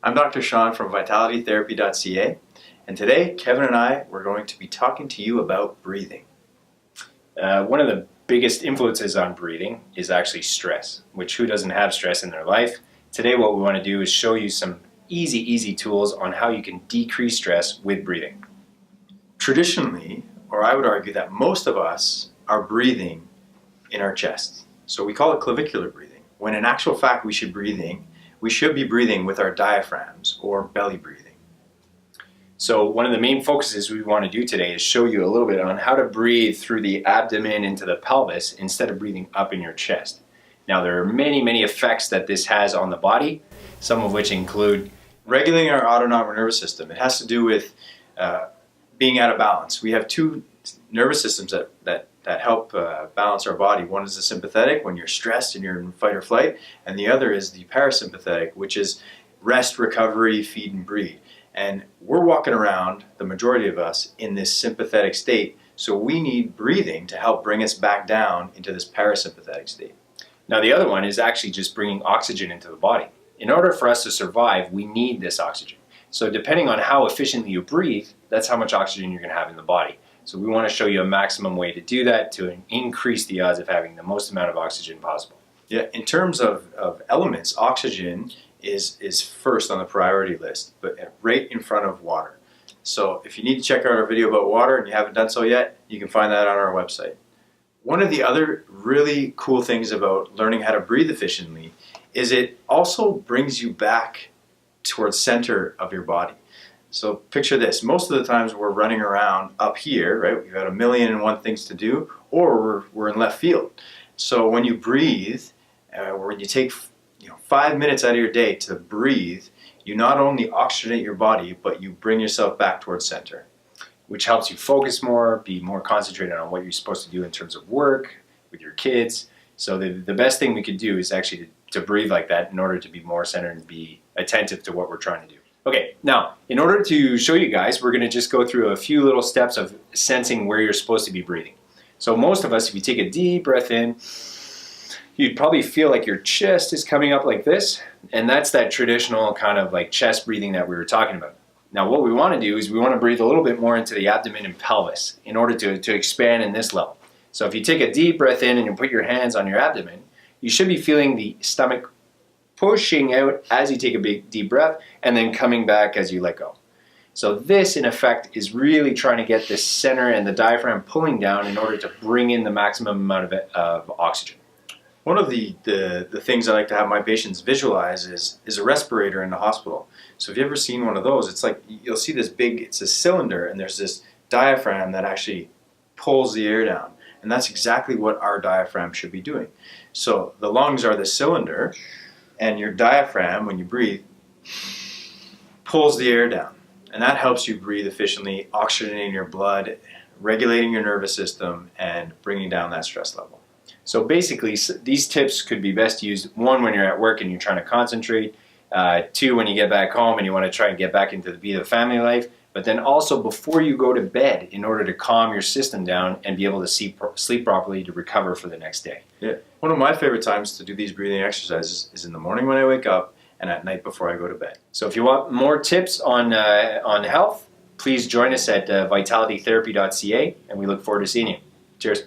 I'm Dr. Sean from vitalitytherapy.ca, and today Kevin and I were going to be talking to you about breathing. One of the biggest influences on breathing is actually stress, which who doesn't have stress in their life? Today what we want to do is show you some easy tools on how you can decrease stress with breathing. Traditionally, or I would argue that most of us are breathing in our chest. So we call it clavicular breathing, when in actual fact we should be breathing with our diaphragms or belly breathing. So one of the main focuses we want to do today is show you a little bit on how to breathe through the abdomen into the pelvis instead of breathing up in your chest. Now there are many effects that this has on the body, some of which include regulating our autonomic nervous system. It has to do with being out of balance. We have two nervous systems that help balance our body. One is the sympathetic, when you're stressed and you're in fight or flight, and the other is the parasympathetic, which is rest, recovery, feed, and breathe. And we're walking around, the majority of us, in this sympathetic state, so we need breathing to help bring us back down into this parasympathetic state. Now the other one is actually just bringing oxygen into the body. In order for us to survive, we need this oxygen. So depending on how efficiently you breathe, that's how much oxygen you're going to have in the body. So we want to show you a maximum way to do that to increase the odds of having the most amount of oxygen possible. Yeah, in terms of elements, oxygen is first on the priority list, but right in front of water. So if you need to check out our video about water and you haven't done so yet, you can find that on our website. One of the other really cool things about learning how to breathe efficiently is it also brings you back towards center of your body. So picture this, most of the times we're running around up here, right? We've got 1,000,001 things to do, or we're in left field. So when you breathe, when you take 5 minutes out of your day to breathe, you not only oxygenate your body, but you bring yourself back towards center. Which helps you focus more, be more concentrated on what you're supposed to do in terms of work, with your kids. So the best thing we could do is actually to breathe like that in order to be more centered and be attentive to what we're trying to do. Okay, now, in order to show you guys, we're going to just go through a few little steps of sensing where you're supposed to be breathing. So most of us, if you take a deep breath in, you'd probably feel like your chest is coming up like this, and that's that traditional kind of like chest breathing that we were talking about. Now what we want to do is we want to breathe a little bit more into the abdomen and pelvis in order to expand in this level. So if you take a deep breath in and you put your hands on your abdomen, you should be feeling the stomach pushing out as you take a big deep breath and then coming back as you let go. So this in effect is really trying to get the center and the diaphragm pulling down in order to bring in the maximum amount of oxygen. One of the things I like to have my patients visualize is a respirator in the hospital. So if you've ever seen one of those, it's like you'll see this big, it's a cylinder, and there's this diaphragm that actually pulls the air down. And that's exactly what our diaphragm should be doing. So the lungs are the cylinder, and your diaphragm, when you breathe, pulls the air down. And that helps you breathe efficiently, oxygenating your blood, regulating your nervous system, and bringing down that stress level. So basically, these tips could be best used, one, when you're at work and you're trying to concentrate, two, when you get back home and you want to try and get back into the beat of family life, but then also before you go to bed in order to calm your system down and be able to sleep properly to recover for the next day. Yeah. One of my favorite times to do these breathing exercises is in the morning when I wake up and at night before I go to bed. So if you want more tips on health, please join us at vitalitytherapy.ca, and we look forward to seeing you. Cheers.